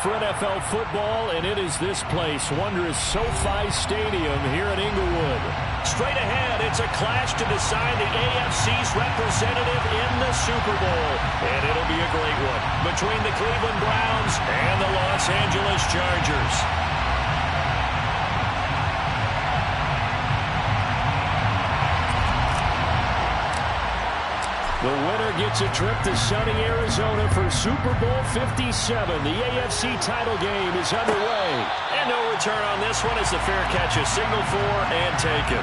for NFL football, and it is this place, wondrous SoFi Stadium here in Inglewood. Straight ahead, it's a clash to decide the AFC's representative in the Super Bowl. And it'll be a great one between the Cleveland Browns and the Los Angeles Chargers. The winner gets a trip to sunny Arizona for Super Bowl 57. The AFC title game is underway. And no return on this one as the fair catch is signaled for and taken.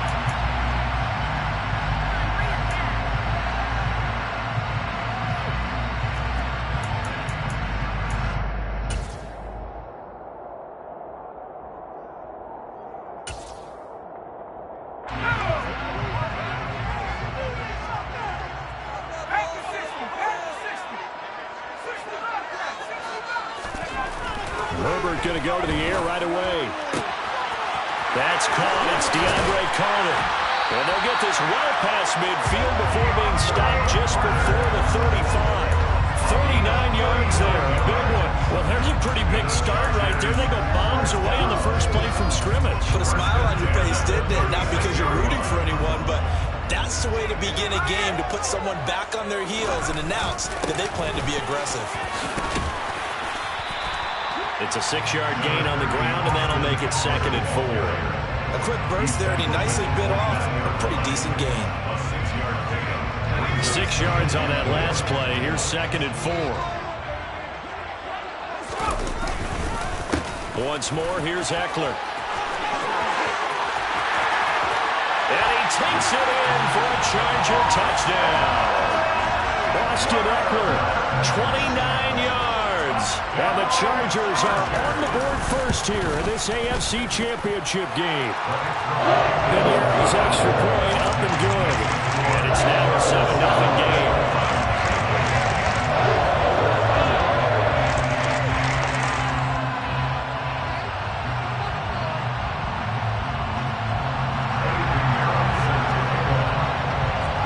Herbert going to go to the air right away. That's caught. It's DeAndre Carter. And they'll get this well past midfield before being stopped just before the 35. 39 yards there. A big one. Well, there's a pretty big start right there. They go bombs away on the first play from scrimmage. Put a smile on your face, didn't it? Not because you're rooting for anyone, but that's the way to begin a game, to put someone back on their heels and announce that they plan to be aggressive. It's a 6-yard gain on the ground, and that'll make it 2nd and 4. A quick burst there, and he nicely bit off a pretty decent gain. 6 yards on that last play. Here's 2nd and 4. Once more, here's Eckler. And he takes it in for a Charger touchdown. Austin Eckler, 29 yards. And the Chargers are on the board first here in this AFC Championship game. Pinheiro's extra point up and good. And it's now a 7-0 game.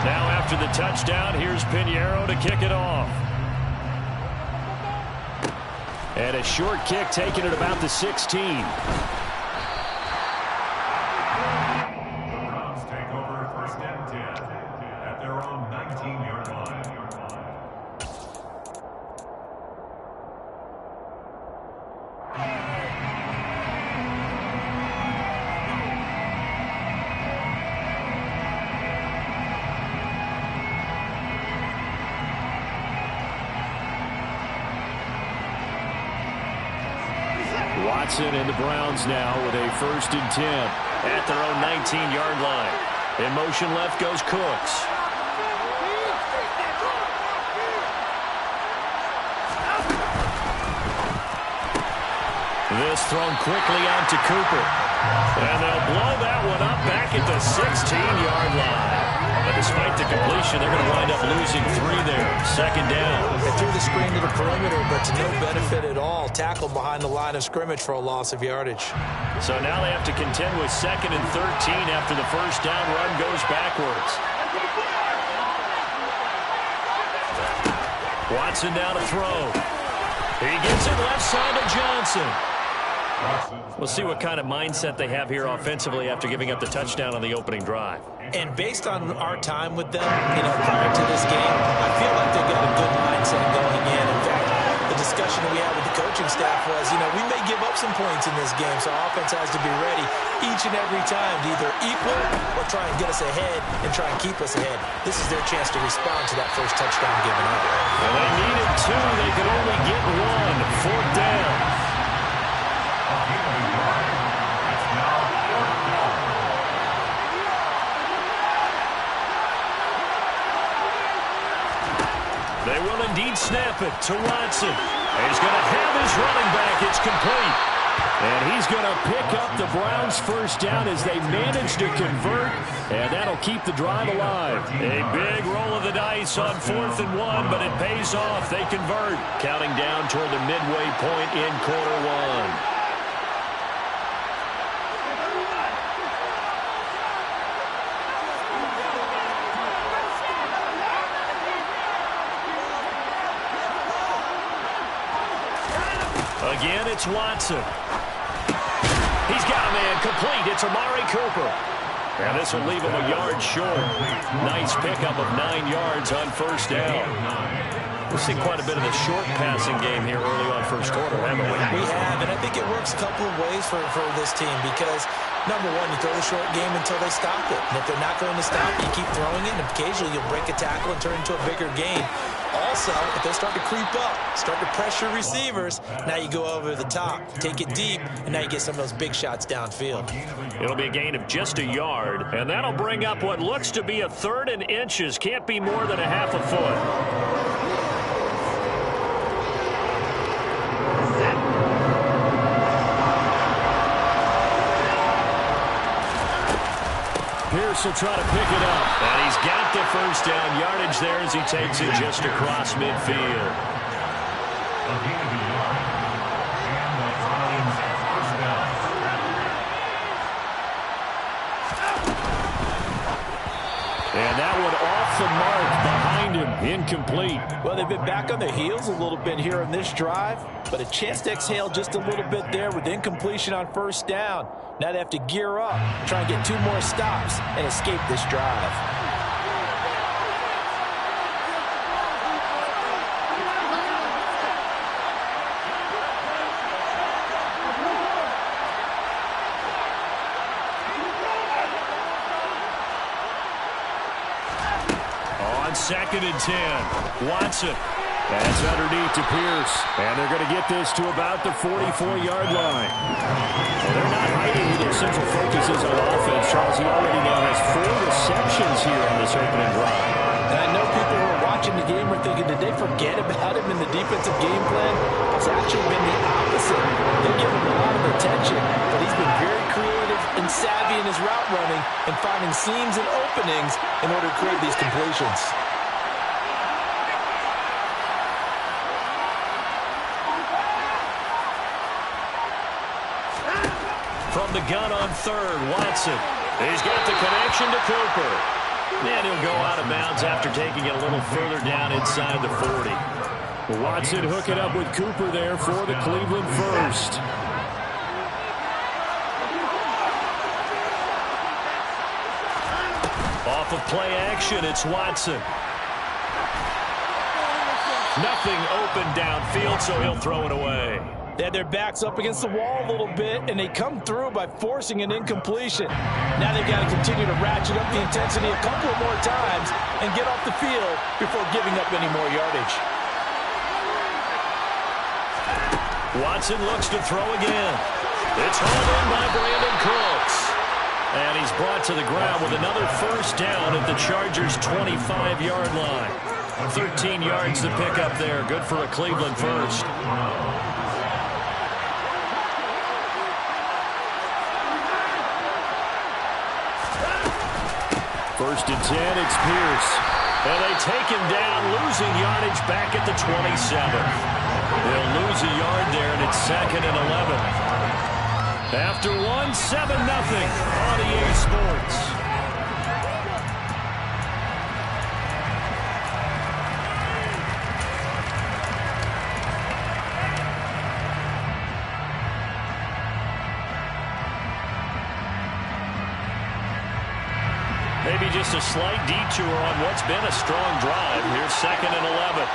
Now after the touchdown, here's Pinheiro to kick it off. And a short kick taken at about the 16. The Browns take over 1st and 10 at their own 19-yard line. Watson and the Browns now with a 1st and 10 at their own 19-yard line. In motion left goes Cooks. This thrown quickly out to Cooper. And they'll blow that one up back at the 16-yard line. But despite the completion, they're going to wind up losing 3 there. 2nd down. They threw the screen to the perimeter, but to no benefit at all. Tackled behind the line of scrimmage for a loss of yardage. So now they have to contend with 2nd and 13 after the first down run goes backwards. Watson down to throw. He gets it left side to Johnson. We'll see what kind of mindset they have here offensively after giving up the touchdown on the opening drive. And based on our time with them, prior to this game, I feel like they've got a good mindset going in. In fact, the discussion we had with the coaching staff was, we may give up some points in this game, so our offense has to be ready each and every time to either equal or try and get us ahead and try and keep us ahead. This is their chance to respond to that first touchdown given up. Well, they needed 2. They could only get 1. 4th down. They will indeed snap it to Watson. He's going to have his running back. It's complete. And he's going to pick up the Browns' first down as they manage to convert. And that'll keep the drive alive. A big roll of the dice on 4th and 1, but it pays off. They convert. Counting down toward the midway point in quarter 1. Again, it's Watson. He's got a man complete. It's Amari Cooper. And this will leave him a yard short. Nice pickup of 9 yards on first down. We've seen quite a bit of the short passing game here early on first quarter, haven't we? We have, and I think it works a couple of ways for this team because, number one, you throw the short game until they stop it. And if they're not going to stop, you keep throwing it, and occasionally you'll break a tackle and turn it into a bigger gain. Also, if they start to creep up, start to pressure receivers, now you go over the top, take it deep, and now you get some of those big shots downfield. It'll be a gain of just a yard, and that'll bring up what looks to be a 3rd and inches. Can't be more than a half a foot. Pierce will try to pick it up. And he's got the first down yardage there as he takes it just across midfield. And that one off the mark behind him. Incomplete. Well, they've been back on their heels a little bit here on this drive, but a chance to exhale just a little bit there with incompletion on first down. Now they have to gear up, try and get 2 more stops, and escape this drive. On 2nd and 10, Watson. That's underneath to Pierce. And they're going to get this to about the 44-yard line. Well, they're not hiding who their central focus is on offense. Charles, he already now has 4 receptions here on this opening drive. And I know people who are watching the game are thinking, did they forget about him in the defensive game plan? It's actually been the opposite. They're giving him a lot of attention, but he's been very creative and savvy in his route running and finding seams and openings in order to create these completions. From the gun on 3rd, Watson. He's got the connection to Cooper. And he'll go out of bounds after taking it a little further down inside the 40. Watson hooking up with Cooper there for the Cleveland first. Off of play action, it's Watson. Nothing open downfield, so he'll throw it away. They had their backs up against the wall a little bit, and they come through by forcing an incompletion. Now they've got to continue to ratchet up the intensity a couple of more times and get off the field before giving up any more yardage. Watson looks to throw again. It's hauled in by Brandon Cooks. And he's brought to the ground with another first down at the Chargers' 25-yard line. 13 yards to pick up there. Good for a Cleveland first. 1st and 10, it's Pierce. And they take him down, losing yardage back at the 27. They'll lose a yard there, and it's 2nd and 11. After 1, 7-0 on EA Sports. Maybe just a slight detour on what's been a strong drive. Here's 2nd and 11.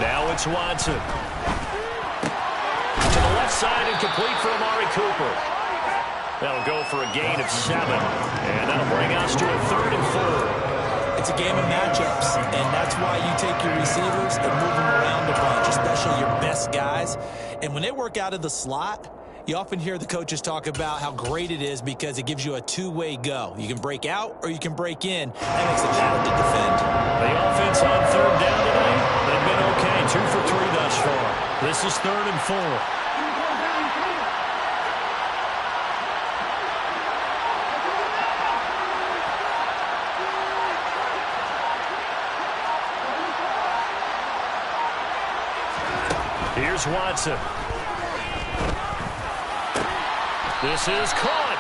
Now it's Watson. To the left side and complete for Amari Cooper. That'll go for a gain of 7. And that'll bring us to a 3rd and 4. It's a game of matchups, and that's why you take your receivers and move them around a bunch, especially your best guys. And when they work out of the slot, you often hear the coaches talk about how great it is because it gives you a 2-way go. You can break out or you can break in. That makes it hard to defend. The offense on 3rd down tonight, they've been okay. 2 for 3 thus far. This is 3rd and 4. Here's Watson. This is caught.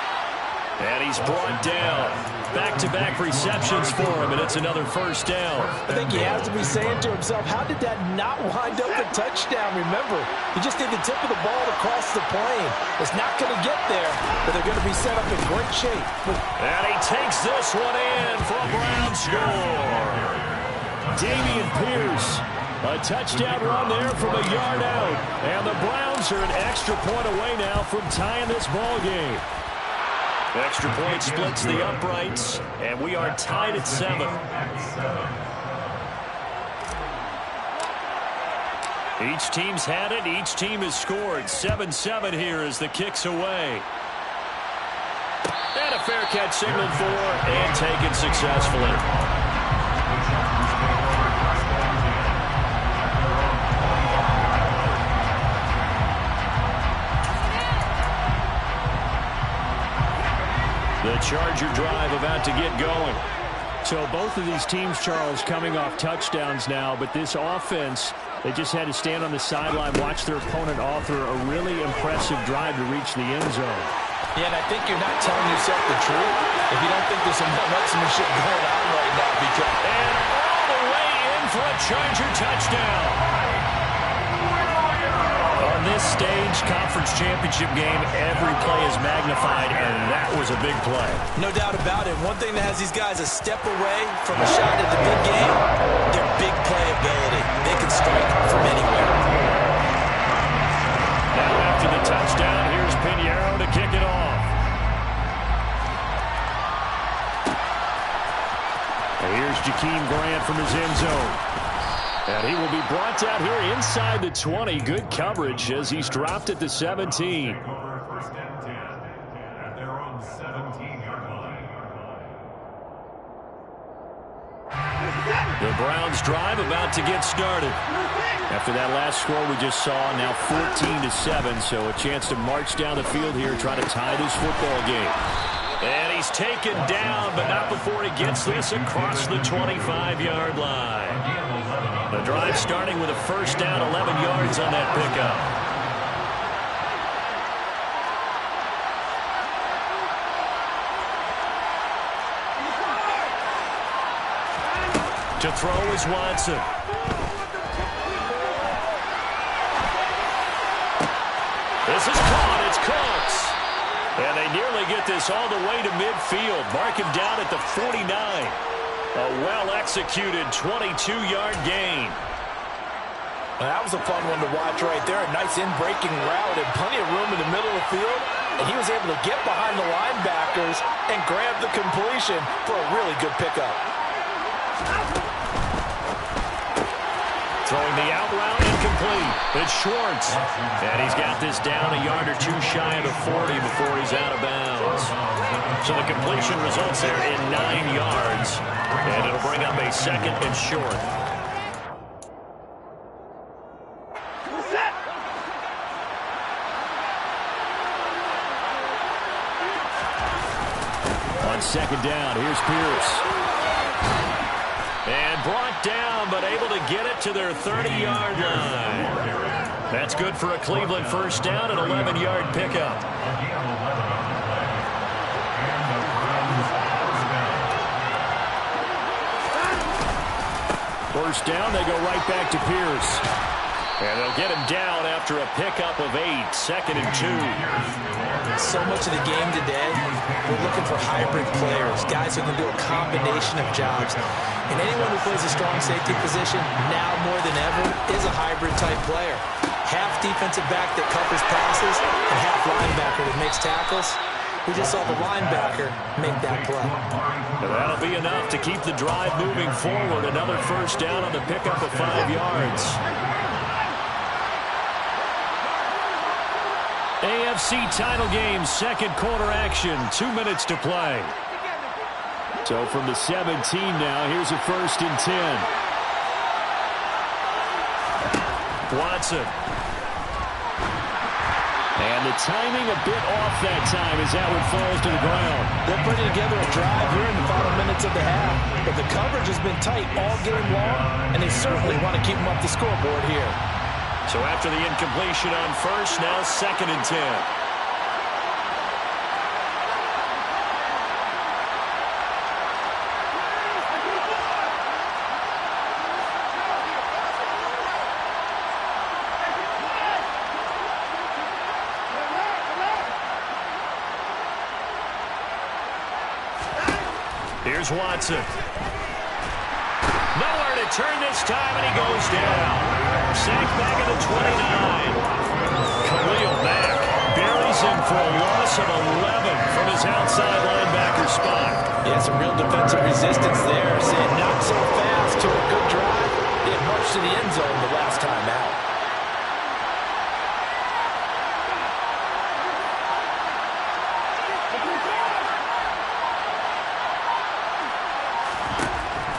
And he's brought down. Back-to-back receptions for him, and it's another first down. I think he has to be saying to himself, how did that not wind up a touchdown? Remember, he just did the tip of the ball to cross the plane. It's not going to get there, but they're going to be set up in great shape. And he takes this one in for a Brown score. Dameon Pierce, a touchdown run there from a yard out. And the Browns are an extra point away now from tying this ball game. Extra point splits the uprights, and we are tied at 7. Each team's had it. Each team has scored. 7-7 here as the kick's away. And a fair catch signaled for and taken successfully. The Charger drive about to get going. So both of these teams, Charles, coming off touchdowns now, but this offense, they just had to stand on the sideline, watch their opponent author a really impressive drive to reach the end zone. Yeah, and I think you're not telling yourself the truth if you don't think there's some marksmanship going on right now. And all the way in for a Charger touchdown. On this stage, conference championship game, every play is magnified, and that was a big play. No doubt about it. One thing that has these guys a step away from a shot at the big game, their big play ability. They can strike from anywhere. Now after the touchdown, here's Pinheiro to kick it off. And here's Jakeem Grant from his end zone. And he will be brought down here inside the 20. Good coverage as he's dropped at the 17. Take over first and 10 at their own 17-yard line. The Browns drive about to get started. After that last score we just saw, now 14-7, so a chance to march down the field here, try to tie this football game. And he's taken down, but not before he gets this across the 25-yard line. The drive starting with a first down, 11 yards on that pickup. To throw is Watson. This is caught. It's Cooks. And they nearly get this all the way to midfield. Mark him down at the 49. A well-executed 22-yard gain. Well, that was a fun one to watch right there. A nice in-breaking route and plenty of room in the middle of the field. And he was able to get behind the linebackers and grab the completion for a really good pickup. Throwing the out route incomplete. It's Schwartz. And he's got this down a yard or two shy of the 40 before he's out of bounds. So the completion results there in 9 yards. And it'll bring up a second and short. On second down, here's Pierce. And brought down, but able to get it to their 30-yard line. That's good for a Cleveland first down, an 11-yard pickup. First down, they go right back to Pierce. And they'll get him down after a pickup of 8, second and 2. So much of the game today, we're looking for hybrid players, guys who can do a combination of jobs. And anyone who plays a strong safety position, now more than ever, is a hybrid-type player. Half defensive back that covers passes, and half linebacker that makes tackles. We just saw the linebacker make that play. And that'll be enough to keep the drive moving forward. Another first down on the pickup of 5 yards. AFC title game, second quarter action, 2 minutes to play. So from the 17 now, here's a first and 10. Watson. And the timing a bit off that time as that one falls to the ground. They're putting together a drive here in the final minutes of the half, but the coverage has been tight all game long, and they certainly want to keep them up the scoreboard here. So after the incompletion on first, now second and 10. Here's Watson. Nowhere to turn this time, and he goes down. Sacked back at the 29. Khalil Mack buries him for a loss of 11 from his outside linebacker spot. Yeah, some real defensive resistance there. Saying not so fast to a good drive. It marched to the end zone the last time out.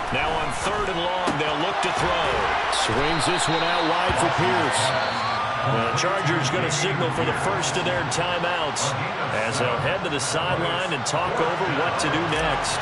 Now on 3rd and long, they'll look to throw. Swings this one out wide for Pierce. The Chargers going to signal for the first of their timeouts as they'll head to the sideline and talk over what to do next.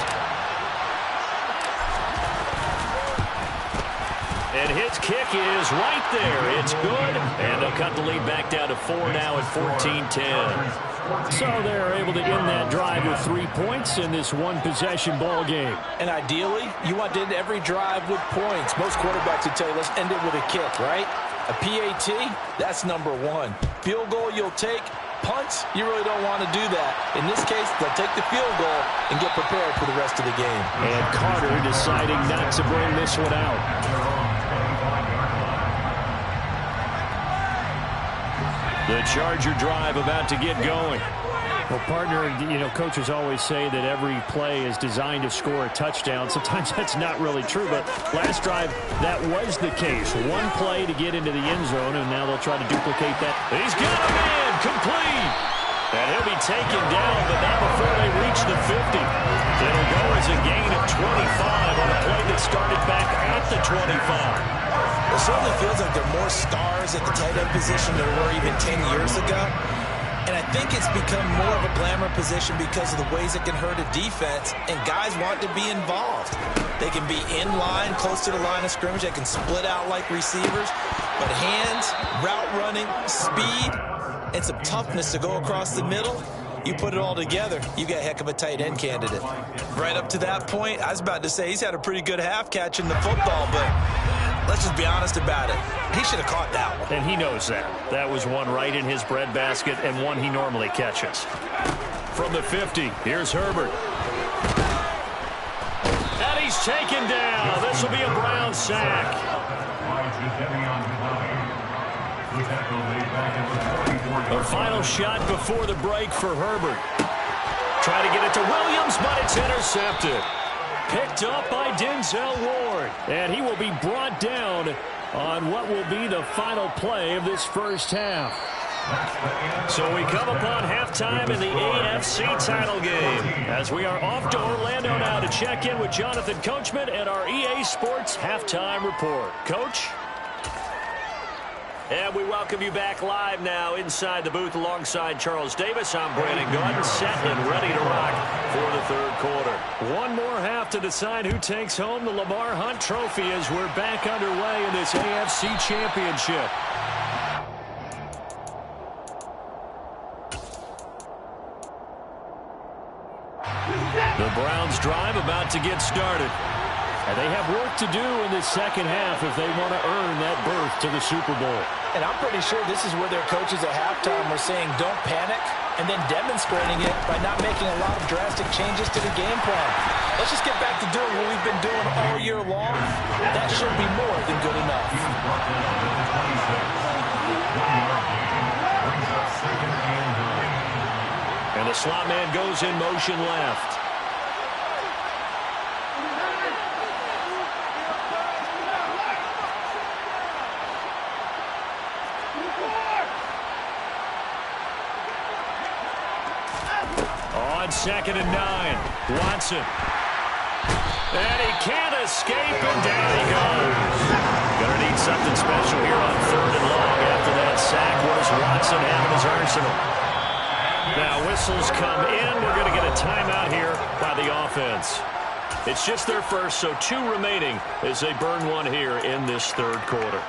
And his kick is right there. It's good. And they'll cut the lead back down to 4 now at 14-10. So they're able to end that drive with 3 points in this one-possession ball game. And ideally, you want to end every drive with points. Most quarterbacks would tell you, let's end it with a kick, right? A PAT, that's number 1. Field goal you'll take. Punts, you really don't want to do that. In this case, they'll take the field goal and get prepared for the rest of the game. And Carter deciding not to bring this one out. The Charger drive about to get going. Well, partner, coaches always say that every play is designed to score a touchdown. Sometimes that's not really true, but last drive, that was the case. One play to get into the end zone, and now they'll try to duplicate that. He's got a man, complete. And he'll be taken down, but not before they reach the 50. It'll go as a gain of 25 on a play that started back at the 25. It certainly feels like there are more stars at the tight end position than there were even 10 years ago. And I think it's become more of a glamour position because of the ways it can hurt a defense, and guys want to be involved. They can be in line, close to the line of scrimmage. They can split out like receivers. But hands, route running, speed, and some toughness to go across the middle, you put it all together, you got a heck of a tight end candidate. Right up to that point, I was about to say he's had a pretty good half catching the football, but let's just be honest about it. He should have caught that one. And he knows that. That was one right in his breadbasket and one he normally catches. From the 50, here's Herbert. And he's taken down. This will be a Brown sack. The final shot before the break for Herbert. Try to get it to Williams, but it's intercepted. Picked up by Denzel Ward. And he will be brought down on what will be the final play of this first half. So we come upon halftime in the AFC title game as we are off to Orlando now to check in with Jonathan Coachman and our EA Sports halftime report. Coach? And we welcome you back live now inside the booth alongside Charles Davis. I'm Brandon Gaudin, set and ready to rock for the third quarter. One more half to decide who takes home the Lamar Hunt Trophy as we're back underway in this AFC Championship. The Browns drive about to get started. And they have work to do in the second half if they want to earn that berth to the Super Bowl. And I'm pretty sure this is where their coaches at halftime were saying don't panic, and then demonstrating it by not making a lot of drastic changes to the game plan. Let's just get back to doing what we've been doing all year long. That should be more than good enough. And the slot man goes in motion left. On 2nd and 9, Watson. And he can't escape, and down he goes. Gonna need something special here on 3rd and long after that sack. What does Watson have in his arsenal? Now whistles come in. We're going to get a timeout here by the offense. It's just their first, so 2 remaining as they burn one here in this third quarter.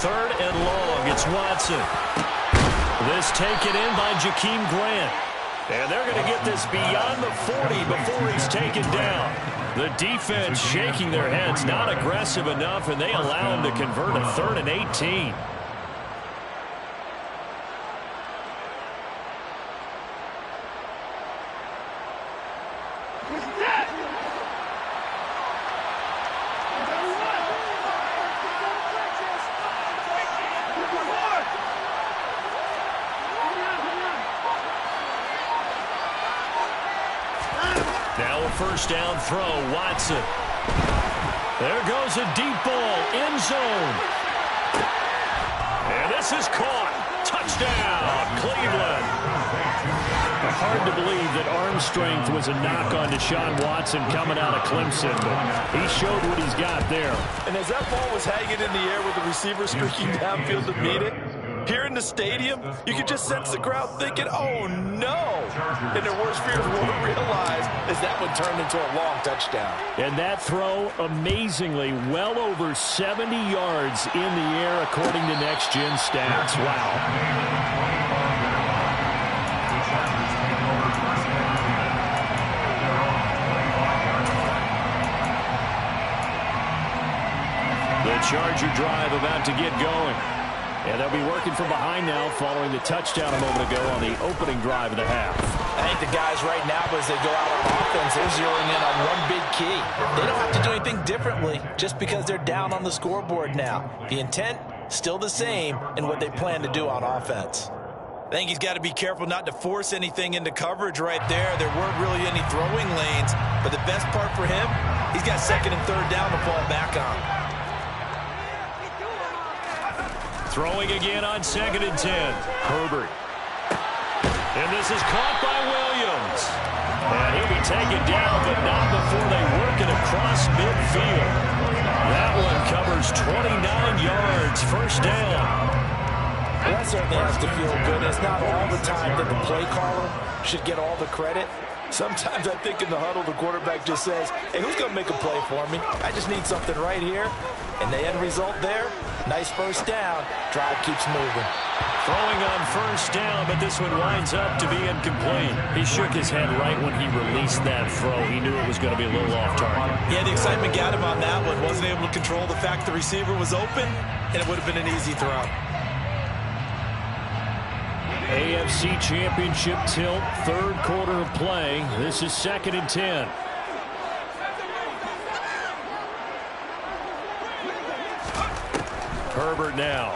3rd and long. It's Watson. This taken in by Jakeem Grant. And they're going to get this beyond the 40 before he's taken down. The defense shaking their heads, not aggressive enough, and they allow him to convert a 3rd and 18. Now a first down throw, Watson. There goes a deep ball, end zone. And this is caught. Touchdown, Cleveland. Hard to believe that arm strength was a knock on Deshaun Watson coming out of Clemson, but he showed what he's got there. And as that ball was hanging in the air with the receiver streaking downfield to meet it, here in the stadium, you could just sense the crowd thinking, oh, no. And their worst fears won't realize as that one turned into a long touchdown. And that throw, amazingly, well over 70 yards in the air, according to Next Gen Stats. Wow. The Charger drive about to get going. And they'll be working from behind now following the touchdown a moment ago on the opening drive of the half. I think the guys right now, as they go out on offense, they're zeroing in on one big key. They don't have to do anything differently just because they're down on the scoreboard now. The intent, still the same in what they plan to do on offense. I think he's got to be careful not to force anything into coverage right there. There weren't really any throwing lanes, but the best part for him, he's got 2nd and 3rd down to fall back on. Throwing again on 2nd and 10. Herbert. And this is caught by Williams. And he'll be taken down, but not before they work it across midfield. That one covers 29 yards. First down. Well, that certainly has to feel good. It's not all the time that the play caller should get all the credit. Sometimes I think in the huddle, the quarterback just says, hey, who's going to make a play for me? I just need something right here. And the end result there, nice first down. Drive keeps moving. Throwing on first down, but this one winds up to be incomplete. He shook his head right when he released that throw. He knew it was going to be a little off target. Yeah, the excitement got him on that one. Wasn't able to control the fact the receiver was open, and it would have been an easy throw. AFC Championship tilt, 3rd quarter of play. This is 2nd and 10. Herbert now.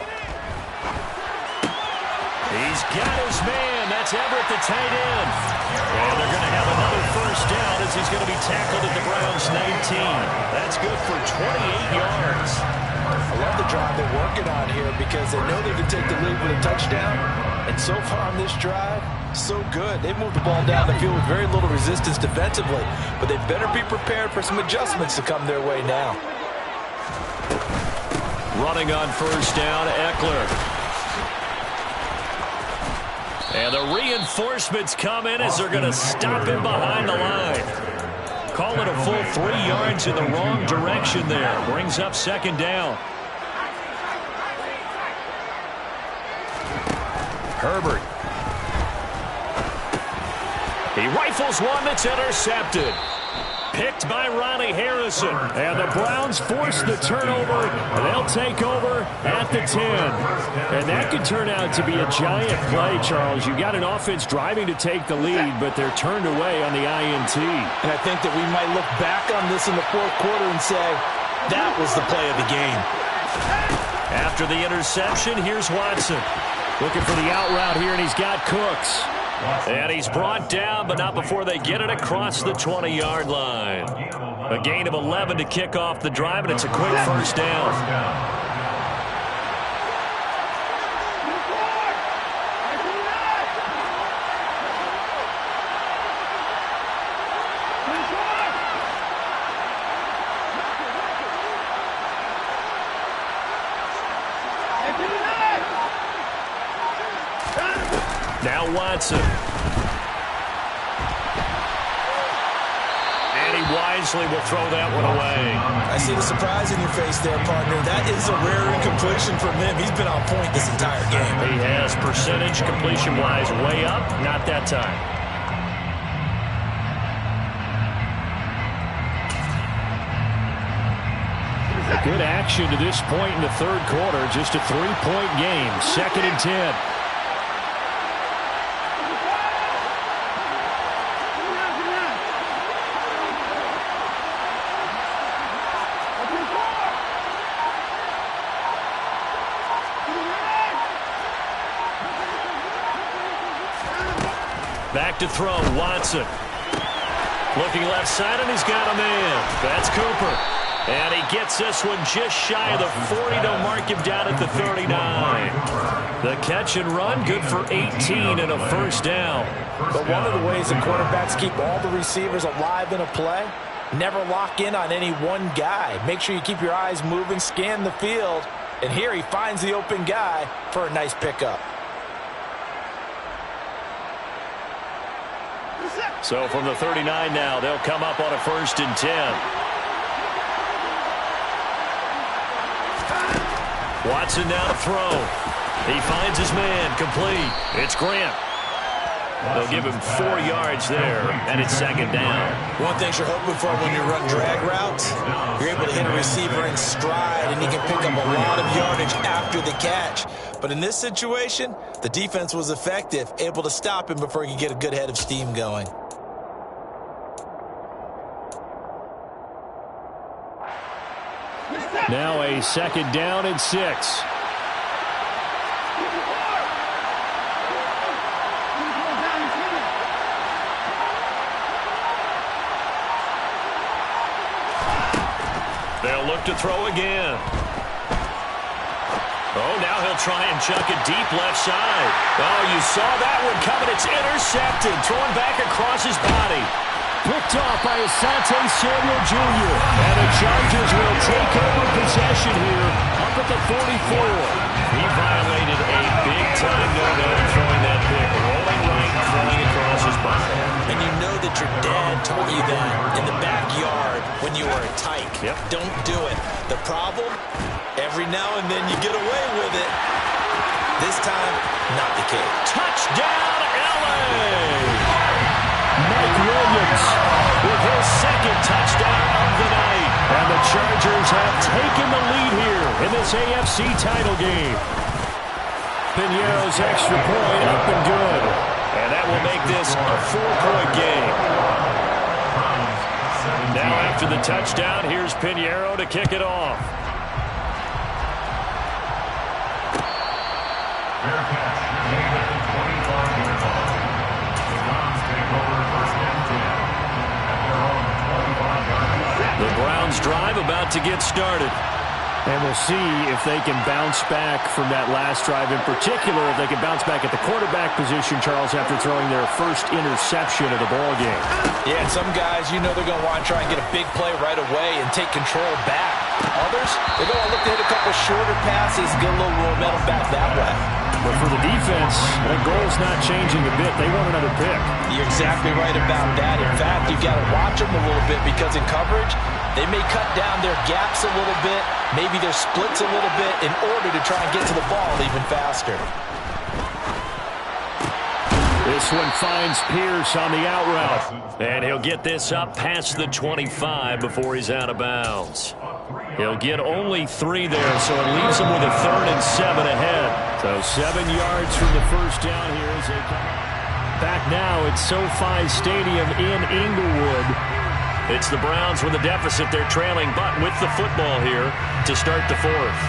He's got his man. That's Everett, the tight end. And they're going to have another first down as he's going to be tackled at the Browns' 19. That's good for 28 yards. I love the drive they're working on here because they know they can take the lead with a touchdown. And so far on this drive, so good. They've moved the ball down the field with very little resistance defensively. But they better be prepared for some adjustments to come their way now. Running on first down, Eckler. And the reinforcements come in as they're going to stop him behind the line. Call it a full 3 yards in the wrong direction there. Brings up 2nd down. Herbert. He rifles one that's intercepted. Picked by Ronnie Harrison. And the Browns force the turnover. They'll take over at the 10. And that could turn out to be a giant play, Charles. You got an offense driving to take the lead, but they're turned away on the INT. And I think that we might look back on this in the 4th quarter and say, that was the play of the game. After the interception, here's Watson. Looking for the out route here, and he's got Cooks. And he's brought down, but not before they get it across the 20-yard line. A gain of 11 to kick off the drive, and it's a quick first down. Now Watson. And he winds Mosley will throw that one away. I see the surprise in your face there, partner. That is a rare incompletion from him. He's been on point this entire game. He has percentage completion-wise way up. Not that time. Good action to this point in the third quarter. Just a 3-point game. 2nd and 10. Back to throw, Watson. Looking left side, and he's got a man. That's Cooper. And he gets this one just shy of the 40 to mark him down at the 39. The catch and run, good for 18 and a first down. But one of the ways that quarterbacks keep all the receivers alive in a play, never lock in on any one guy. Make sure you keep your eyes moving, scan the field. And here he finds the open guy for a nice pickup. So from the 39 now, they'll come up on a 1st and 10. Watson now to throw. He finds his man, complete. It's Grant. They'll give him 4 yards there, and it's 2nd down. One thing you're hoping for when you run drag routes, you're able to hit a receiver in stride, and he can pick up a lot of yardage after the catch. But in this situation, the defense was effective, able to stop him before he could get a good head of steam going. Now a 2nd down and 6. They'll look to throw again. Oh, now he'll try and chuck it deep left side. Oh, you saw that one coming. It's intercepted. Thrown back across his body. Picked off by Asante Samuel Jr. And the Chargers will take over possession here up at the 44. He violated a big-time no-no throwing that pick. Rolling right, throwing across his body. And you know that your dad taught you that in the backyard when you were a tyke. Yep. Don't do it. The problem, every now and then you get away with it. This time, not the case. Touchdown, L.A.! Mike Williams with his 2nd touchdown of the night. And the Chargers have taken the lead here in this AFC title game. Piñeiro's extra point up and good. And that will make this a 4-point game. Now after the touchdown, here's Piñeiro to kick it off. Fair catch. Made at the 25-yard line. The Browns take over 1st and 10 at their own 25-yard line. The Browns drive about to get started. And we'll see if they can bounce back from that last drive. In particular, if they can bounce back at the quarterback position, Charles, after throwing their first interception of the ballgame. Yeah, and some guys, you know they're going to want to try and get a big play right away and take control back. Others, they're going to look to hit a couple shorter passes, get a little momentum back that way. But for the defense, that goal's not changing a bit. They want another pick. You're exactly right about that. In fact, you've got to watch them a little bit because in coverage, they may cut down their gaps a little bit, maybe their splits a little bit in order to try and get to the ball even faster. This one finds Pierce on the out route. And he'll get this up past the 25 before he's out of bounds. He'll get only 3 there, so it leaves him with a 3rd and 7 ahead. So 7 yards from the first down here as they come back now at SoFi Stadium in Inglewood. It's the Browns with a deficit. They're trailing, but with the football here to start the 4th.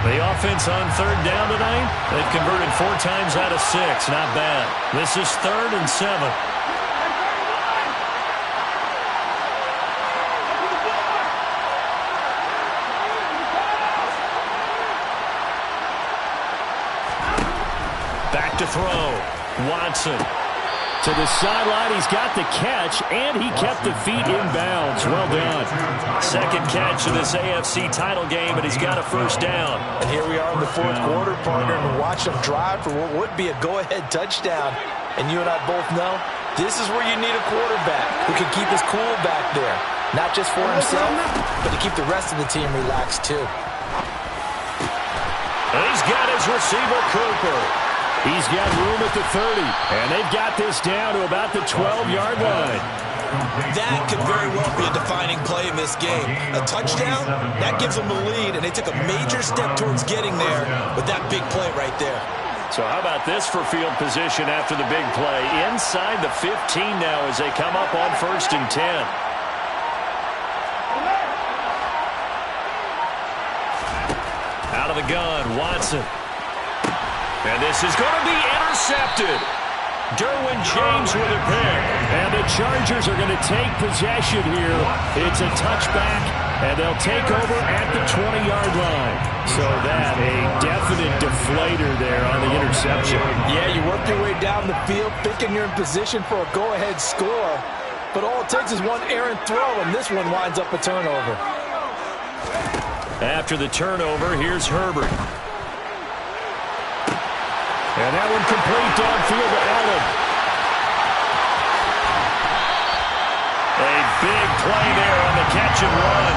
The offense on 3rd down tonight, they've converted 4 times out of 6. Not bad. This is 3rd and 7. Back to throw. Watson. To the sideline, he's got the catch, and he kept the feet in bounds. Well done. 2nd catch of this AFC title game, and he's got a first down. And here we are in the 4th quarter, partner, and watch them drive for what would be a go-ahead touchdown. And you and I both know This is where you need a quarterback who can keep his cool back there. Not just for himself, but to keep the rest of the team relaxed, too. He's got his receiver, Cooper. He's got room at the 30, and they've got this down to about the 12-yard line. That could very well be a defining play in this game. A touchdown, that gives them the lead, and they took a major step towards getting there with that big play right there. So how about this for field position after the big play? Inside the 15 now as they come up on 1st and 10. Out of the gun, Watson. And this is going to be intercepted. Derwin James with a pick. And the Chargers are going to take possession here. It's a touchback, and they'll take over at the 20-yard line. So that a definite deflator there on the interception. Yeah, you work your way down the field thinking you're in position for a go-ahead score. But all it takes is one errant throw, and this one winds up a turnover. After the turnover, here's Herbert. And that one complete downfield to Allen. A big play there on the catch and run.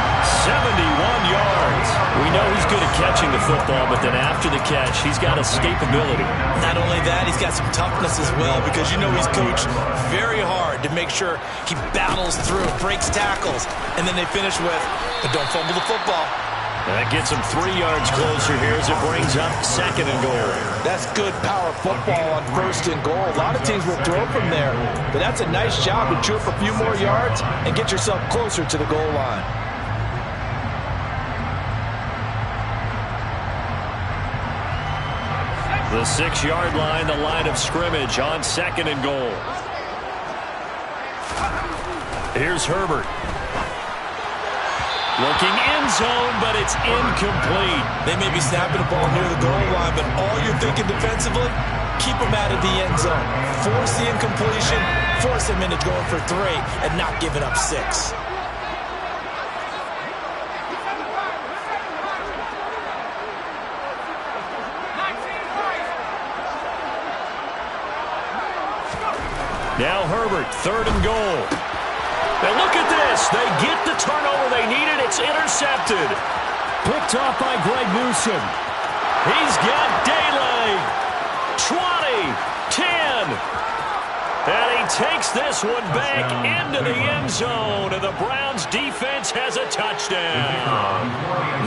71 yards. We know he's good at catching the football, but then after the catch, he's got escapability. Not only that, he's got some toughness as well, because you know he's coached very hard to make sure he battles through, breaks tackles, and then they finish with, but don't fumble the football. That gets him 3 yards closer here as it brings up 2nd and goal. That's good power football on 1st and goal. A lot of teams will throw from there, but that's a nice job to chew up a few more yards and get yourself closer to the goal line. The 6-yard line, the line of scrimmage on 2nd and goal. Here's Herbert. Looking end zone, but it's incomplete. They may be snapping the ball near the goal line, but all you're thinking defensively, keep them out of the end zone. Force the incompletion, force them into going for 3, and not giving up 6. Now Herbert, 3rd and goal. And look at this. They get the turnover they needed. It's intercepted. Picked off by Greg Newsome. He's got daylight. 20, 10. And he takes this one back into the end zone. And the Browns defense has a touchdown.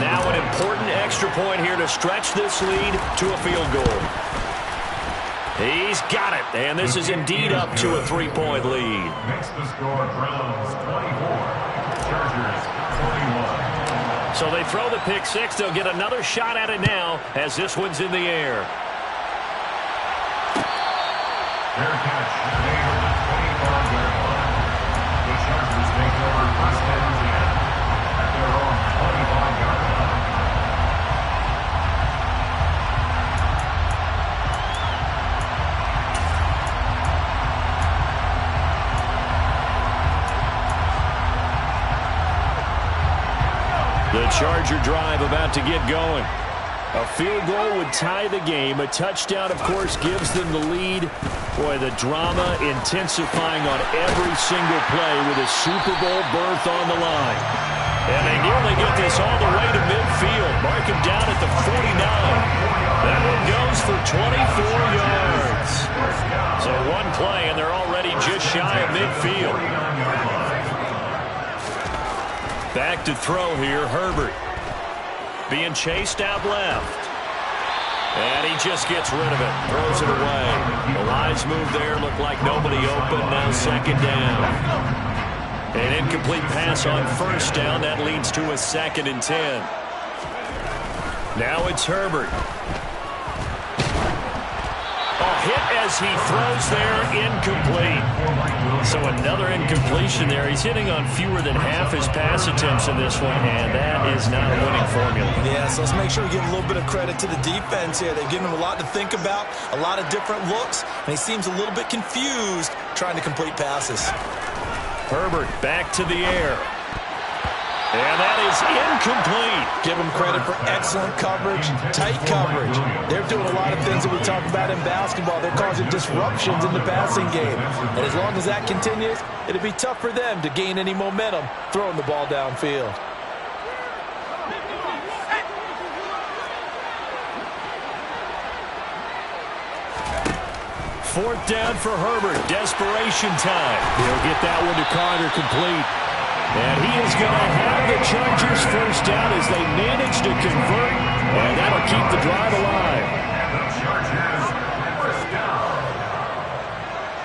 Now an important extra point here to stretch this lead to a field goal. He's got it, and this is indeed up to a 3-point lead. Makes the score Browns 24, Chargers 21. So they throw the pick 6. They'll get another shot at it now as this one's in the air. Fair catch made on the 25-yard line. The Chargers take over 1st and 10 at their own 25-yard line. The Charger drive about to get going. A field goal would tie the game. A touchdown, of course, gives them the lead. Boy, the drama intensifying on every single play with a Super Bowl berth on the line. And they nearly get this all the way to midfield. Mark him down at the 49. That one goes for 24 yards. So one play, and they're already just shy of midfield. Back to throw here, Herbert. Being chased out left. And he just gets rid of it. Throws it away. The Lions move there. Looked like nobody open. Now 2nd down. An incomplete pass on 1st down. That leads to a 2nd and 10. Now it's Herbert. A hit as he throws there, incomplete. So another incompletion there. He's hitting on fewer than half his pass attempts in this one, and that is not a winning formula. Yeah, so let's make sure we give a little bit of credit to the defense here. They've given him a lot to think about, a lot of different looks, and he seems a little bit confused trying to complete passes. Herbert back to the air. And that is incomplete. Give them credit for excellent coverage, tight coverage. They're doing a lot of things that we talk about in basketball. They're causing disruptions in the passing game. And as long as that continues, it'll be tough for them to gain any momentum throwing the ball downfield. Fourth down for Herbert. Desperation time. He'll get that one to Carter complete. And he is going to have the Chargers first down as they manage to convert. And that'll keep the drive alive. The Chargers, first down.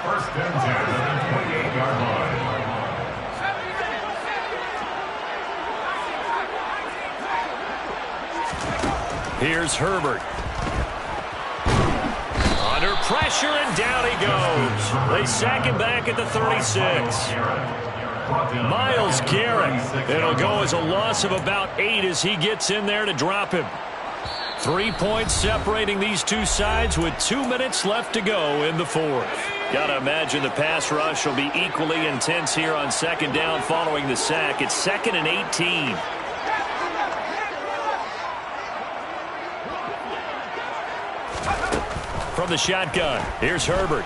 First and 10 at the 28-yard line. Here's Herbert. Under pressure, and down he goes. They sack him back at the 36. Myles Garrett. It'll go as a loss of about 8 as he gets in there to drop him. 3 points separating these two sides with 2 minutes left to go in the fourth. Got to imagine the pass rush will be equally intense here on second down following the sack. It's 2nd and 18. From the shotgun, here's Herbert.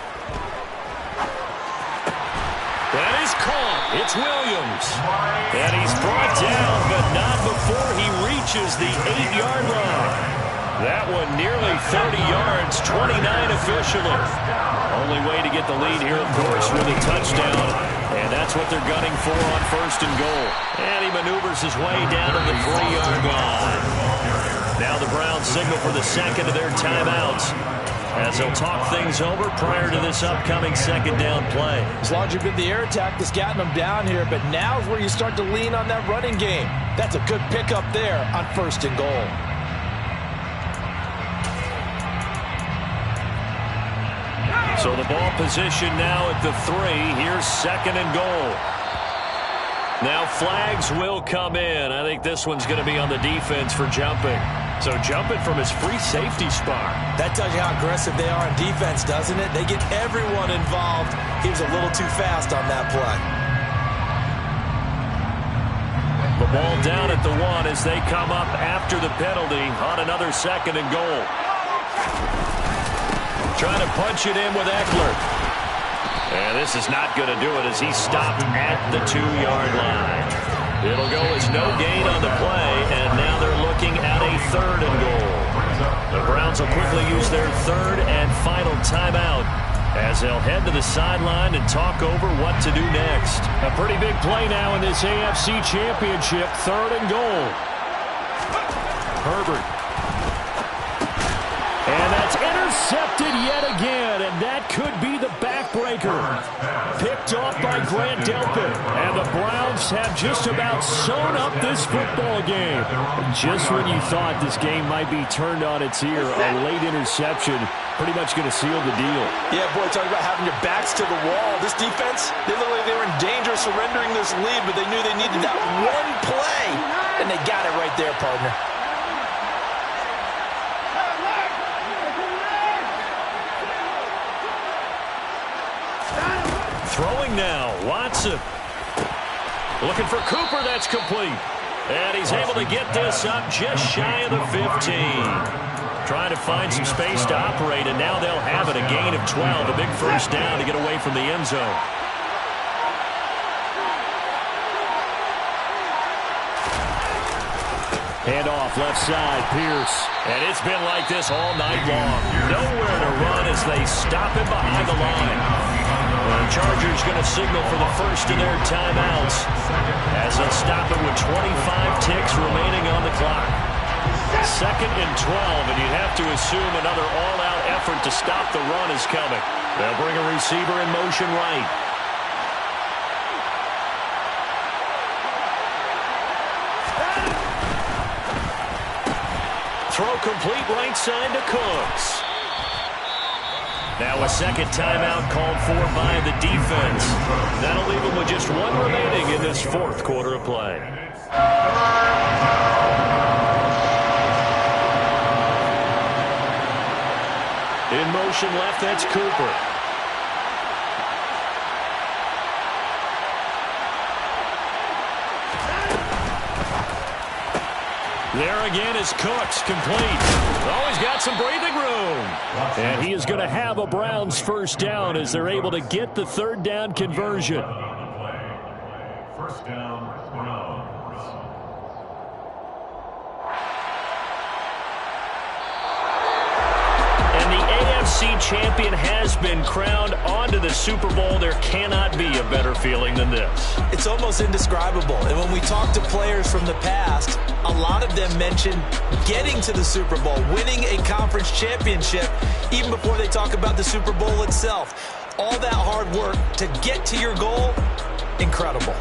That is caught. It's Williams. And he's brought down, but not before he reaches the 8-yard line. That one nearly 30 yards, 29 officially. Only way to get the lead here, of course, with a touchdown. And that's what they're gunning for on first and goal. And he maneuvers his way down to the 3-yard line. Now the Browns signal for the second of their timeouts, as they'll talk things over prior to this upcoming second down play. It's largely been the air attack that's gotten them down here, but now's where you start to lean on that running game. That's a good pickup there on first and goal. So the ball position now at the 3. Here's second and goal. Now flags will come in. I think this one's going to be on the defense for jumping. So jumping from his free safety spot. That tells you how aggressive they are on defense, doesn't it? They get everyone involved. He was a little too fast on that play. The ball down at the 1 as they come up after the penalty on another second and goal. Trying to punch it in with Eckler. And this is not going to do it as he's stopped at the 2-yard line. It'll go as no gain on the play, and now they're looking at a third and goal. The Browns will quickly use their third and final timeout as they'll head to the sideline and talk over what to do next. A pretty big play now in this AFC Championship, third and goal. Herbert. And that's intercepted yet again, and that could be the backbreaker. Picked off by Grant Delpit, and the Browns have just about sewn up this football game. Just when you thought this game might be turned on its ear, a late interception pretty much going to seal the deal. Yeah, boy, talking about having your backs to the wall. This defense, they looked like they were in danger of surrendering this lead, but they knew they needed that one play, and they got it right there, partner. Throwing now, Watson. Looking for Cooper, that's complete. And he's able to get this up just shy of the 15. Trying to find some space to operate, and now they'll have it, a gain of 12, a big first down to get away from the end zone. Handoff left side, Pierce. And it's been like this all night long. Nowhere to run as they stop him behind the line. The Chargers going to signal for the first of their timeouts as they'll stop it with 25 ticks remaining on the clock. Second and 12, and you'd have to assume another all-out effort to stop the run is coming. They'll bring a receiver in motion right. Throw complete right side to Cooks. Now a second timeout called for by the defense. That'll leave them with just one remaining in this fourth quarter of play. In motion left, that's Cooper. There again is Cooks, complete. Oh, he's got some breathing room. And he is going to have a Browns first down as they're able to get the third down conversion. First down, Browns. And the AFC champion has been crowned onto the Super Bowl. There cannot be a better feeling than this. It's almost indescribable. And when we talk to players from the past, a lot of them mention getting to the Super Bowl, winning a conference championship, even before they talk about the Super Bowl itself. All that hard work to get to your goal, incredible.